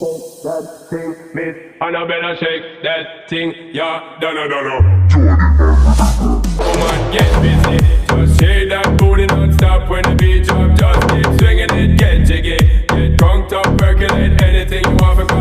That thing, Miss Annabella, shake that thing, yeah, donna. Come on, get busy. Just shake that booty non-stop when the beat drop. Just keep swinging it, get jiggy. Get drunk up, percolate anything you want for